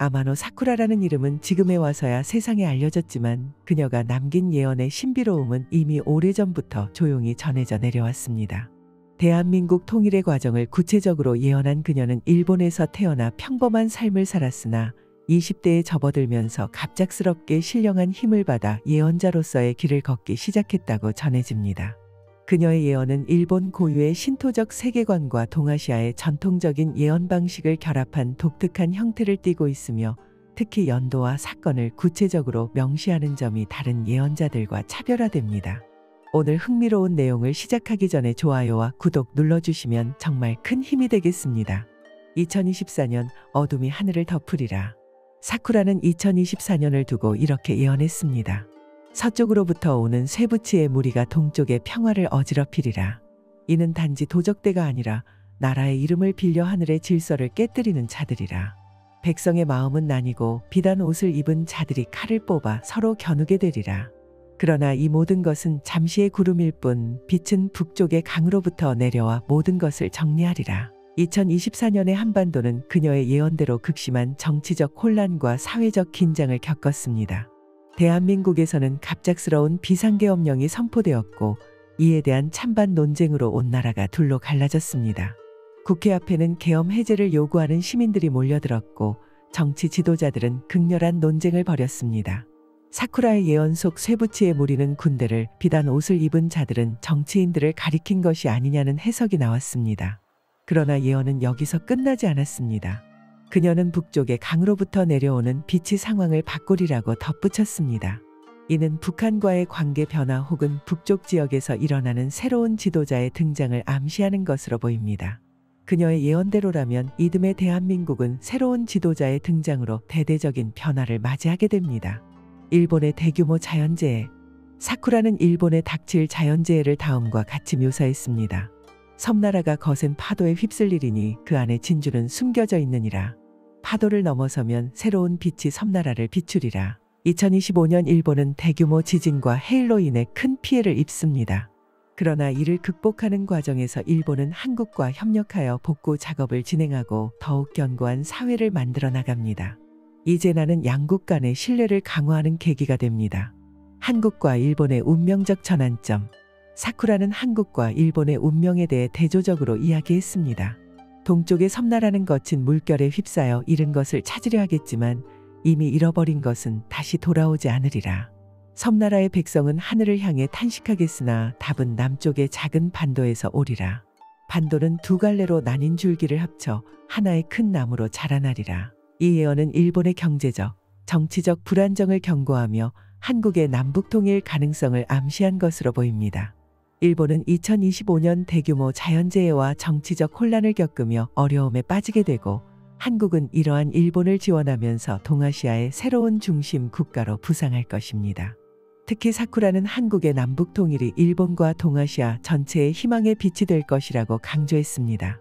아마노 사쿠라라는 이름은 지금에 와서야 세상에 알려졌지만 그녀가 남긴 예언의 신비로움은 이미 오래전부터 조용히 전해져 내려왔습니다. 대한민국 통일의 과정을 구체적으로 예언한 그녀는 일본에서 태어나 평범한 삶을 살았으나 20대에 접어들면서 갑작스럽게 신령한 힘을 받아 예언자로서의 길을 걷기 시작했다고 전해집니다. 그녀의 예언은 일본 고유의 신토적 세계관과 동아시아의 전통적인 예언 방식을 결합한 독특한 형태를 띠고 있으며 특히 연도와 사건을 구체적으로 명시하는 점이 다른 예언자들과 차별화됩니다. 오늘 흥미로운 내용을 시작하기 전에 좋아요와 구독 눌러주시면 정말 큰 힘이 되겠습니다. 2024년 어둠이 하늘을 덮으리라. 사쿠라는 2024년을 두고 이렇게 예언했습니다. 서쪽으로부터 오는 쇠붙이의 무리가 동쪽의 평화를 어지럽히리라. 이는 단지 도적대가 아니라 나라의 이름을 빌려 하늘의 질서를 깨뜨리는 자들이라. 백성의 마음은 나뉘고 비단 옷을 입은 자들이 칼을 뽑아 서로 겨누게 되리라. 그러나 이 모든 것은 잠시의 구름일 뿐 빛은 북쪽의 강으로부터 내려와 모든 것을 정리하리라. 2024년의 한반도는 그녀의 예언대로 극심한 정치적 혼란과 사회적 긴장을 겪었습니다. 대한민국에서는 갑작스러운 비상계엄령이 선포되었고 이에 대한 찬반 논쟁으로 온 나라가 둘로 갈라졌습니다. 국회 앞에는 계엄 해제를 요구하는 시민들이 몰려들었고 정치 지도자들은 극렬한 논쟁을 벌였습니다. 사쿠라의 예언 속 쇠붙이의 무리는 군대를, 비단 옷을 입은 자들은 정치인들을 가리킨 것이 아니냐는 해석이 나왔습니다. 그러나 예언은 여기서 끝나지 않았습니다. 그녀는 북쪽의 강으로부터 내려오는 빛이 상황을 바꾸리라고 덧붙였습니다. 이는 북한과의 관계 변화 혹은 북쪽 지역에서 일어나는 새로운 지도자의 등장을 암시하는 것으로 보입니다. 그녀의 예언대로라면 이듬해 대한민국은 새로운 지도자의 등장으로 대대적인 변화를 맞이하게 됩니다. 일본의 대규모 자연재해. 사쿠라는 일본에 닥칠 자연재해를 다음과 같이 묘사했습니다. 섬나라가 거센 파도에 휩쓸리리니 그 안에 진주는 숨겨져 있느니라. 파도를 넘어서면 새로운 빛이 섬나라를 비추리라. 2025년 일본은 대규모 지진과 해일로 인해 큰 피해를 입습니다. 그러나 이를 극복하는 과정에서 일본은 한국과 협력하여 복구 작업을 진행하고 더욱 견고한 사회를 만들어 나갑니다. 이 재난은 양국 간의 신뢰를 강화하는 계기가 됩니다. 한국과 일본의 운명적 전환점. 사쿠라는 한국과 일본의 운명에 대해 대조적으로 이야기했습니다. 동쪽의 섬나라는 거친 물결에 휩싸여 잃은 것을 찾으려 하겠지만 이미 잃어버린 것은 다시 돌아오지 않으리라. 섬나라의 백성은 하늘을 향해 탄식하겠으나 답은 남쪽의 작은 반도에서 오리라. 반도는 두 갈래로 나뉜 줄기를 합쳐 하나의 큰 나무로 자라나리라. 이 예언은 일본의 경제적, 정치적 불안정을 경고하며 한국의 남북 통일 가능성을 암시한 것으로 보입니다. 일본은 2025년 대규모 자연재해와 정치적 혼란을 겪으며 어려움에 빠지게 되고 한국은 이러한 일본을 지원하면서 동아시아의 새로운 중심 국가로 부상할 것입니다. 특히 사쿠라는 한국의 남북 통일이 일본과 동아시아 전체의 희망의 빛이 될 것이라고 강조했습니다.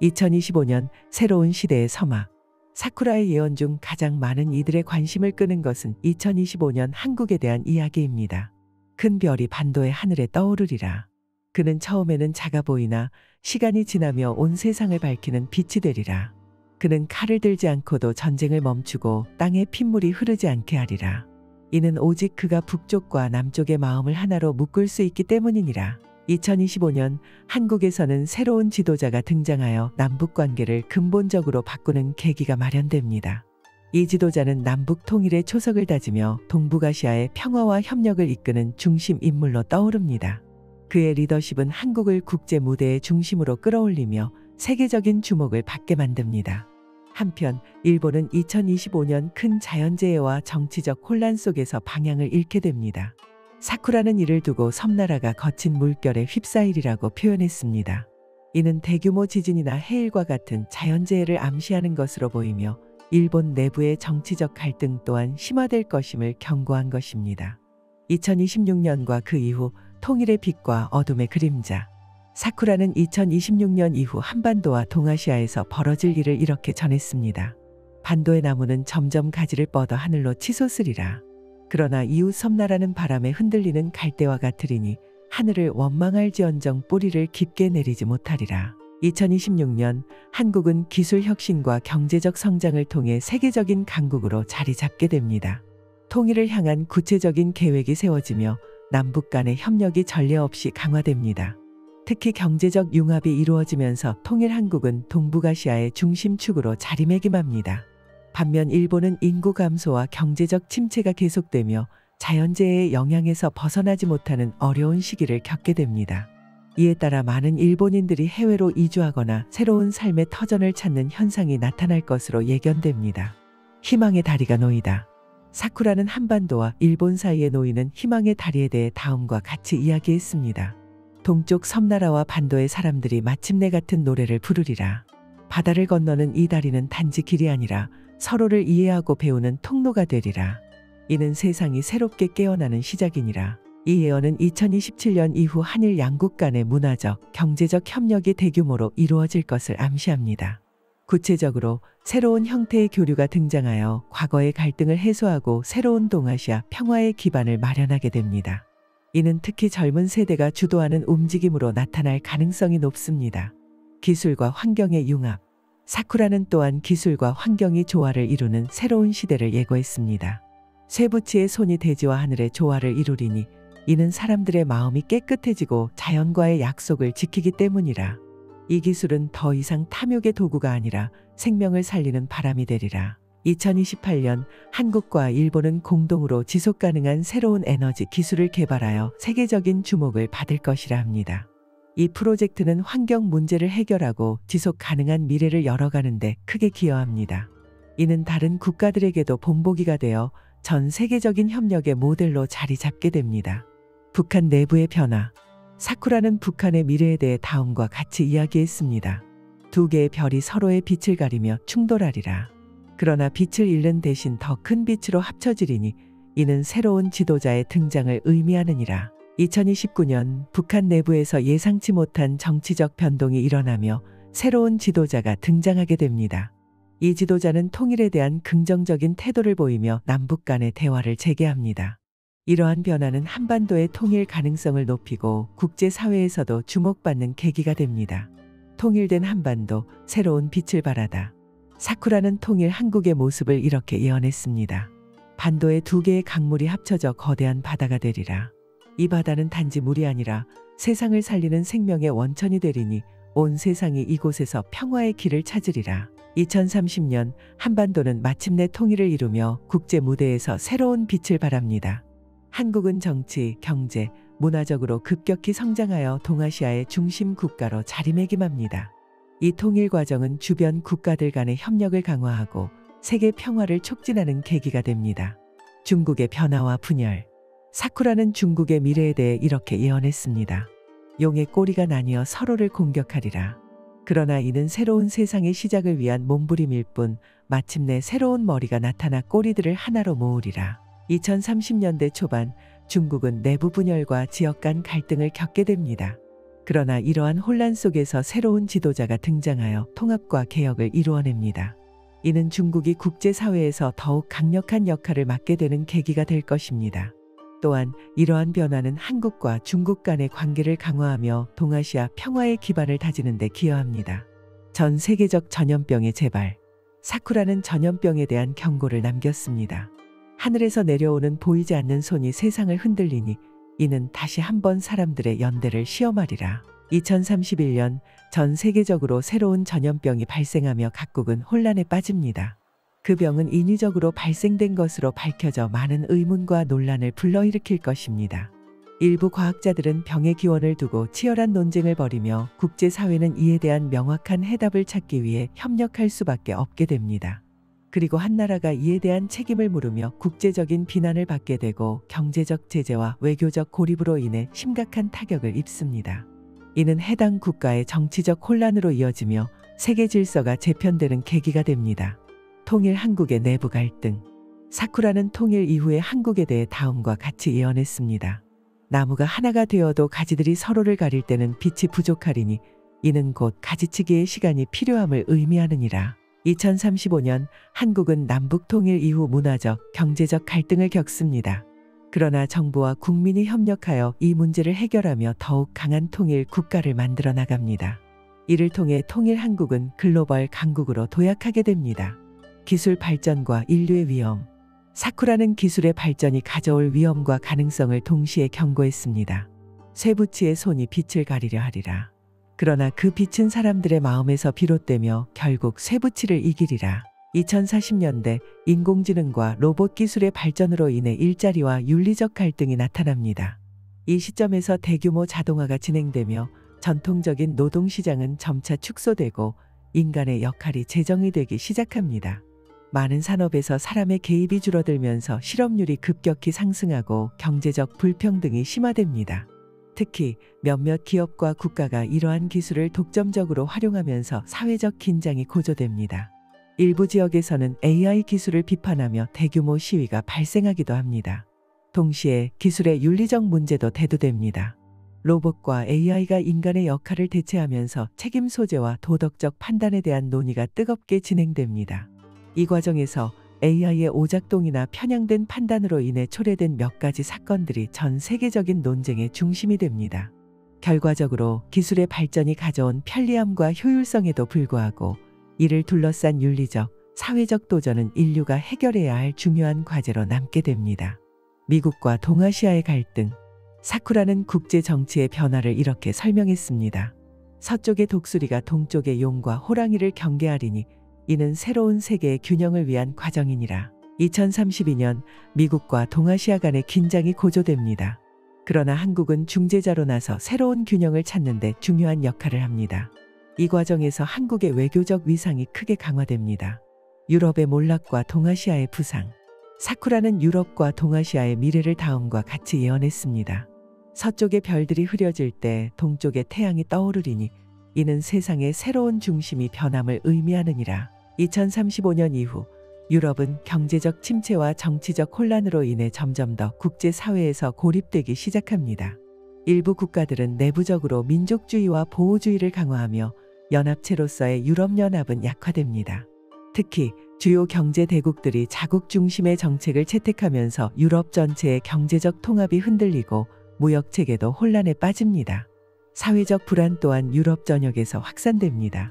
2025년 새로운 시대의 서막. 사쿠라의 예언 중 가장 많은 이들의 관심을 끄는 것은 2025년 한국에 대한 이야기입니다. 큰 별이 반도의 하늘에 떠오르리라. 그는 처음에는 작아 보이나 시간이 지나며 온 세상을 밝히는 빛이 되리라. 그는 칼을 들지 않고도 전쟁을 멈추고 땅에 핏물이 흐르지 않게 하리라. 이는 오직 그가 북쪽과 남쪽의 마음을 하나로 묶을 수 있기 때문이니라. 2025년 한국에서는 새로운 지도자가 등장하여 남북 관계를 근본적으로 바꾸는 계기가 마련됩니다. 이 지도자는 남북 통일의 초석을 다지며 동북아시아의 평화와 협력을 이끄는 중심 인물로 떠오릅니다. 그의 리더십은 한국을 국제 무대의 중심으로 끌어올리며 세계적인 주목을 받게 만듭니다. 한편 일본은 2025년 큰 자연재해와 정치적 혼란 속에서 방향을 잃게 됩니다. 사쿠라는 이를 두고 섬나라가 거친 물결에 휩싸이리라고 표현했습니다. 이는 대규모 지진이나 해일과 같은 자연재해를 암시하는 것으로 보이며 일본 내부의 정치적 갈등 또한 심화될 것임을 경고한 것입니다. 2026년과 그 이후 통일의 빛과 어둠의 그림자. 사쿠라는 2026년 이후 한반도와 동아시아에서 벌어질 일을 이렇게 전했습니다. 반도의 나무는 점점 가지를 뻗어 하늘로 치솟으리라. 그러나 이웃 섬나라는 바람에 흔들리는 갈대와 같으리니 하늘을 원망할지언정 뿌리를 깊게 내리지 못하리라. 2026년 한국은 기술 혁신과 경제적 성장을 통해 세계적인 강국으로 자리 잡게 됩니다. 통일을 향한 구체적인 계획이 세워지며 남북 간의 협력이 전례 없이 강화됩니다. 특히 경제적 융합이 이루어지면서 통일 한국은 동북아시아의 중심축으로 자리매김합니다. 반면 일본은 인구 감소와 경제적 침체가 계속되며 자연재해의 영향에서 벗어나지 못하는 어려운 시기를 겪게 됩니다. 이에 따라 많은 일본인들이 해외로 이주하거나 새로운 삶의 터전을 찾는 현상이 나타날 것으로 예견됩니다. 희망의 다리가 놓이다. 사쿠라는 한반도와 일본 사이에 놓이는 희망의 다리에 대해 다음과 같이 이야기했습니다. 동쪽 섬나라와 반도의 사람들이 마침내 같은 노래를 부르리라. 바다를 건너는 이 다리는 단지 길이 아니라 서로를 이해하고 배우는 통로가 되리라. 이는 세상이 새롭게 깨어나는 시작이니라. 이 예언은 2027년 이후 한일 양국 간의 문화적, 경제적 협력이 대규모로 이루어질 것을 암시합니다. 구체적으로 새로운 형태의 교류가 등장하여 과거의 갈등을 해소하고 새로운 동아시아 평화의 기반을 마련하게 됩니다. 이는 특히 젊은 세대가 주도하는 움직임으로 나타날 가능성이 높습니다. 기술과 환경의 융합. 사쿠라는 또한 기술과 환경이 조화를 이루는 새로운 시대를 예고했습니다. 쇠붙이의 손이 대지와 하늘의 조화를 이루리니 이는 사람들의 마음이 깨끗해지고 자연과의 약속을 지키기 때문이라. 이 기술은 더 이상 탐욕의 도구가 아니라 생명을 살리는 바람이 되리라. 2028년 한국과 일본은 공동으로 지속가능한 새로운 에너지 기술을 개발하여 세계적인 주목을 받을 것이라 합니다. 이 프로젝트는 환경 문제를 해결하고 지속 가능한 미래를 열어가는 데 크게 기여합니다. 이는 다른 국가들에게도 본보기가 되어 전 세계적인 협력의 모델로 자리 잡게 됩니다. 북한 내부의 변화. 사쿠라는 북한의 미래에 대해 다음과 같이 이야기했습니다. 두 개의 별이 서로의 빛을 가리며 충돌하리라. 그러나 빛을 잃는 대신 더 큰 빛으로 합쳐지리니 이는 새로운 지도자의 등장을 의미하느니라. 2029년 북한 내부에서 예상치 못한 정치적 변동이 일어나며 새로운 지도자가 등장하게 됩니다. 이 지도자는 통일에 대한 긍정적인 태도를 보이며 남북 간의 대화를 재개합니다. 이러한 변화는 한반도의 통일 가능성을 높이고 국제사회에서도 주목받는 계기가 됩니다. 통일된 한반도, 새로운 빛을 발하다. 사쿠라는 통일 한국의 모습을 이렇게 예언했습니다. 반도의 두 개의 강물이 합쳐져 거대한 바다가 되리라. 이 바다는 단지 물이 아니라 세상을 살리는 생명의 원천이 되리니 온 세상이 이곳에서 평화의 길을 찾으리라. 2030년 한반도는 마침내 통일을 이루며 국제 무대에서 새로운 빛을 발합니다. 한국은 정치, 경제, 문화적으로 급격히 성장하여 동아시아의 중심 국가로 자리매김합니다. 이 통일 과정은 주변 국가들 간의 협력을 강화하고 세계 평화를 촉진하는 계기가 됩니다. 중국의 변화와 분열. 사쿠라는 중국의 미래에 대해 이렇게 예언했습니다. 용의 꼬리가 나뉘어 서로를 공격하리라. 그러나 이는 새로운 세상의 시작을 위한 몸부림일 뿐 마침내 새로운 머리가 나타나 꼬리들을 하나로 모으리라. 2030년대 초반 중국은 내부 분열과 지역 간 갈등을 겪게 됩니다. 그러나 이러한 혼란 속에서 새로운 지도자가 등장하여 통합과 개혁을 이루어냅니다. 이는 중국이 국제사회에서 더욱 강력한 역할을 맡게 되는 계기가 될 것입니다. 또한 이러한 변화는 한국과 중국 간의 관계를 강화하며 동아시아 평화의 기반을 다지는 데 기여합니다. 전 세계적 전염병의 재발. 사쿠라는 전염병에 대한 경고를 남겼습니다. 하늘에서 내려오는 보이지 않는 손이 세상을 흔들리니 이는 다시 한번 사람들의 연대를 시험하리라. 2031년 전 세계적으로 새로운 전염병이 발생하며 각국은 혼란에 빠집니다. 그 병은 인위적으로 발생된 것으로 밝혀져 많은 의문과 논란을 불러일으킬 것입니다. 일부 과학자들은 병의 기원을 두고 치열한 논쟁을 벌이며 국제사회는 이에 대한 명확한 해답을 찾기 위해 협력할 수밖에 없게 됩니다. 그리고 한 나라가 이에 대한 책임을 물으며 국제적인 비난을 받게 되고 경제적 제재와 외교적 고립으로 인해 심각한 타격을 입습니다. 이는 해당 국가의 정치적 혼란으로 이어지며 세계 질서가 재편되는 계기가 됩니다. 통일 한국의 내부 갈등. 사쿠라는 통일 이후의 한국에 대해 다음과 같이 예언했습니다. 나무가 하나가 되어도 가지들이 서로를 가릴 때는 빛이 부족하리니 이는 곧 가지치기의 시간이 필요함을 의미하느니라. 2035년 한국은 남북 통일 이후 문화적, 경제적 갈등을 겪습니다. 그러나 정부와 국민이 협력하여 이 문제를 해결하며 더욱 강한 통일 국가를 만들어 나갑니다. 이를 통해 통일 한국은 글로벌 강국으로 도약하게 됩니다. 기술 발전과 인류의 위험. 사쿠라는 기술의 발전이 가져올 위험과 가능성을 동시에 경고했습니다. 쇠붙이의 손이 빛을 가리려 하리라. 그러나 그 빛은 사람들의 마음에서 비롯되며 결국 쇠붙이를 이기리라. 2040년대 인공지능과 로봇 기술의 발전으로 인해 일자리와 윤리적 갈등이 나타납니다. 이 시점에서 대규모 자동화가 진행되며 전통적인 노동시장은 점차 축소되고 인간의 역할이 재정의 되기 시작합니다. 많은 산업에서 사람의 개입이 줄어들면서 실업률이 급격히 상승하고 경제적 불평등이 심화됩니다. 특히 몇몇 기업과 국가가 이러한 기술을 독점적으로 활용하면서 사회적 긴장이 고조됩니다. 일부 지역에서는 AI 기술을 비판하며 대규모 시위가 발생하기도 합니다. 동시에 기술의 윤리적 문제도 대두됩니다. 로봇과 AI가 인간의 역할을 대체하면서 책임 소재와 도덕적 판단에 대한 논의가 뜨겁게 진행됩니다. 이 과정에서 AI의 오작동이나 편향된 판단으로 인해 초래된 몇 가지 사건들이 전 세계적인 논쟁의 중심이 됩니다. 결과적으로 기술의 발전이 가져온 편리함과 효율성에도 불구하고 이를 둘러싼 윤리적, 사회적 도전은 인류가 해결해야 할 중요한 과제로 남게 됩니다. 미국과 동아시아의 갈등. 사쿠라는 국제 정치의 변화를 이렇게 설명했습니다. 서쪽의 독수리가 동쪽의 용과 호랑이를 경계하리니 이는 새로운 세계의 균형을 위한 과정이니라. 2032년 미국과 동아시아 간의 긴장이 고조됩니다. 그러나 한국은 중재자로 나서 새로운 균형을 찾는 데 중요한 역할을 합니다. 이 과정에서 한국의 외교적 위상이 크게 강화됩니다. 유럽의 몰락과 동아시아의 부상. 사쿠라는 유럽과 동아시아의 미래를 다음과 같이 예언했습니다. 서쪽의 별들이 흐려질 때 동쪽의 태양이 떠오르리니 이는 세상의 새로운 중심이 변함을 의미하느니라. 2035년 이후 유럽은 경제적 침체와 정치적 혼란으로 인해 점점 더 국제사회에서 고립되기 시작합니다. 일부 국가들은 내부적으로 민족주의와 보호주의를 강화하며 연합체로서의 유럽연합은 약화됩니다. 특히 주요 경제 대국들이 자국 중심의 정책을 채택하면서 유럽 전체의 경제적 통합이 흔들리고 무역체계도 혼란에 빠집니다. 사회적 불안 또한 유럽 전역에서 확산됩니다.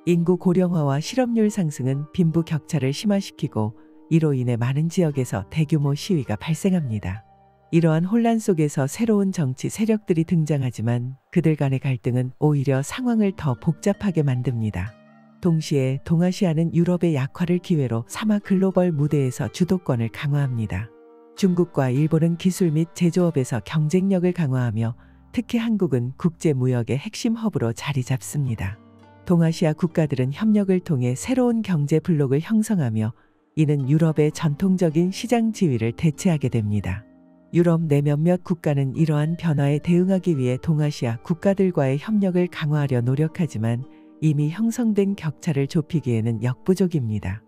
인구 고령화와 실업률 상승은 빈부 격차를 심화시키고 이로 인해 많은 지역에서 대규모 시위가 발생합니다. 이러한 혼란 속에서 새로운 정치 세력들이 등장하지만 그들 간의 갈등은 오히려 상황을 더 복잡하게 만듭니다. 동시에 동아시아는 유럽의 약화를 기회로 삼아 글로벌 무대에서 주도권을 강화합니다. 중국과 일본은 기술 및 제조업에서 경쟁력을 강화하며 특히 한국은 국제무역의 핵심 허브로 자리 잡습니다. 동아시아 국가들은 협력을 통해 새로운 경제 블록을 형성하며 이는 유럽의 전통적인 시장 지위를 대체하게 됩니다. 유럽 내 몇몇 국가는 이러한 변화에 대응하기 위해 동아시아 국가들과의 협력을 강화하려 노력하지만 이미 형성된 격차를 좁히기에는 역부족입니다.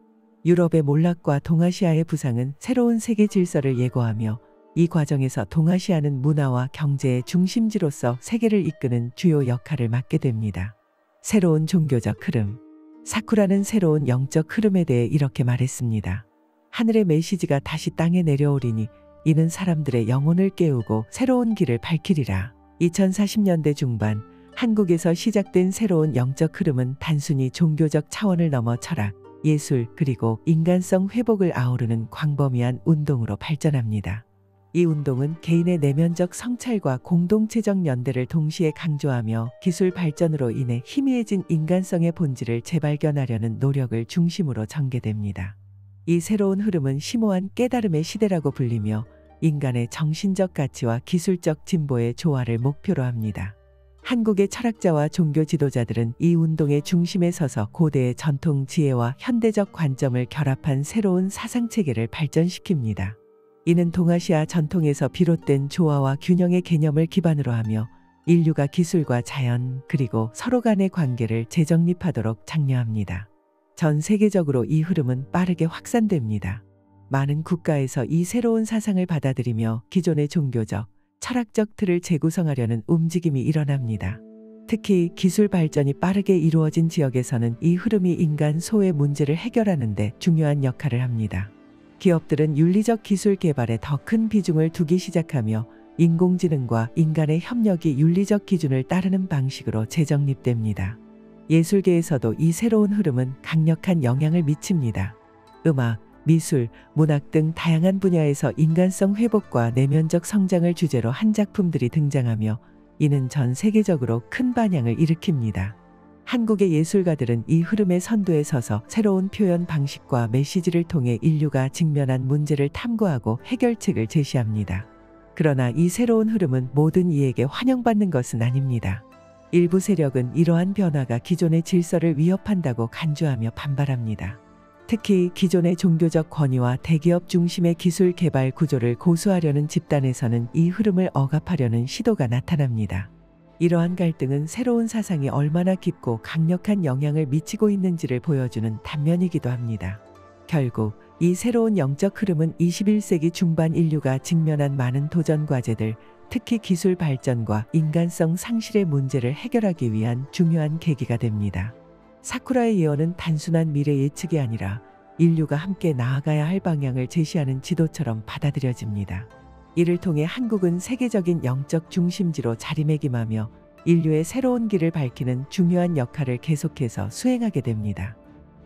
유럽의 몰락과 동아시아의 부상은 새로운 세계 질서를 예고하며 이 과정에서 동아시아는 문화와 경제의 중심지로서 세계를 이끄는 주요 역할을 맡게 됩니다. 새로운 종교적 흐름. 사쿠라는 새로운 영적 흐름에 대해 이렇게 말했습니다. 하늘의 메시지가 다시 땅에 내려오리니 이는 사람들의 영혼을 깨우고 새로운 길을 밝히리라. 2040년대 중반 한국에서 시작된 새로운 영적 흐름은 단순히 종교적 차원을 넘어 철학, 예술 그리고 인간성 회복을 아우르는 광범위한 운동으로 발전합니다. 이 운동은 개인의 내면적 성찰과 공동체적 연대를 동시에 강조하며 기술 발전으로 인해 희미해진 인간성의 본질을 재발견하려는 노력을 중심으로 전개됩니다. 이 새로운 흐름은 심오한 깨달음의 시대라고 불리며 인간의 정신적 가치와 기술적 진보의 조화를 목표로 합니다. 한국의 철학자와 종교 지도자들은 이 운동의 중심에 서서 고대의 전통 지혜와 현대적 관점을 결합한 새로운 사상체계를 발전시킵니다. 이는 동아시아 전통에서 비롯된 조화와 균형의 개념을 기반으로 하며 인류가 기술과 자연 그리고 서로 간의 관계를 재정립하도록 장려합니다. 전 세계적으로 이 흐름은 빠르게 확산됩니다. 많은 국가에서 이 새로운 사상을 받아들이며 기존의 종교적, 철학적 틀을 재구성하려는 움직임이 일어납니다. 특히 기술 발전이 빠르게 이루어진 지역에서는 이 흐름이 인간 소외 문제를 해결하는 데 중요한 역할을 합니다. 기업들은 윤리적 기술 개발에 더 큰 비중을 두기 시작하며 인공지능과 인간의 협력이 윤리적 기준을 따르는 방식으로 재정립됩니다. 예술계에서도 이 새로운 흐름은 강력한 영향을 미칩니다. 음악, 미술, 문학 등 다양한 분야에서 인간성 회복과 내면적 성장을 주제로 한 작품들이 등장하며 이는 전 세계적으로 큰 반향을 일으킵니다. 한국의 예술가들은 이 흐름의 선두에 서서 새로운 표현 방식과 메시지를 통해 인류가 직면한 문제를 탐구하고 해결책을 제시합니다. 그러나 이 새로운 흐름은 모든 이에게 환영받는 것은 아닙니다. 일부 세력은 이러한 변화가 기존의 질서를 위협한다고 간주하며 반발합니다. 특히 기존의 종교적 권위와 대기업 중심의 기술 개발 구조를 고수하려는 집단에서는 이 흐름을 억압하려는 시도가 나타납니다. 이러한 갈등은 새로운 사상이 얼마나 깊고 강력한 영향을 미치고 있는지를 보여주는 단면이기도 합니다. 결국 이 새로운 영적 흐름은 21세기 중반 인류가 직면한 많은 도전 과제들, 특히 기술 발전과 인간성 상실의 문제를 해결하기 위한 중요한 계기가 됩니다. 사쿠라의 예언은 단순한 미래 예측이 아니라 인류가 함께 나아가야 할 방향을 제시하는 지도처럼 받아들여집니다. 이를 통해 한국은 세계적인 영적 중심지로 자리매김하며 인류의 새로운 길을 밝히는 중요한 역할을 계속해서 수행하게 됩니다.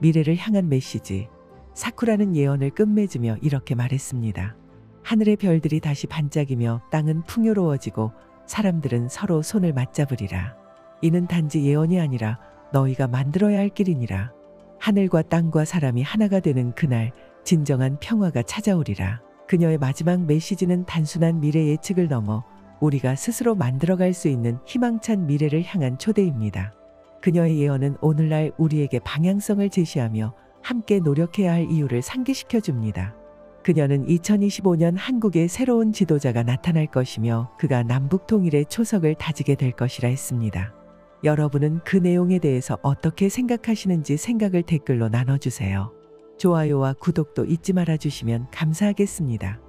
미래를 향한 메시지. 사쿠라는 예언을 끝맺으며 이렇게 말했습니다. 하늘의 별들이 다시 반짝이며 땅은 풍요로워지고 사람들은 서로 손을 맞잡으리라. 이는 단지 예언이 아니라 너희가 만들어야 할 길이니라. 하늘과 땅과 사람이 하나가 되는 그날 진정한 평화가 찾아오리라. 그녀의 마지막 메시지는 단순한 미래 예측을 넘어 우리가 스스로 만들어갈 수 있는 희망찬 미래를 향한 초대입니다. 그녀의 예언은 오늘날 우리에게 방향성을 제시하며 함께 노력해야 할 이유를 상기시켜 줍니다. 그녀는 2025년 한국의 새로운 지도자가 나타날 것이며 그가 남북 통일의 초석을 다지게 될 것이라 했습니다. 여러분은 그 내용에 대해서 어떻게 생각하시는지 생각을 댓글로 나눠주세요. 좋아요와 구독도 잊지 말아주시면 감사하겠습니다.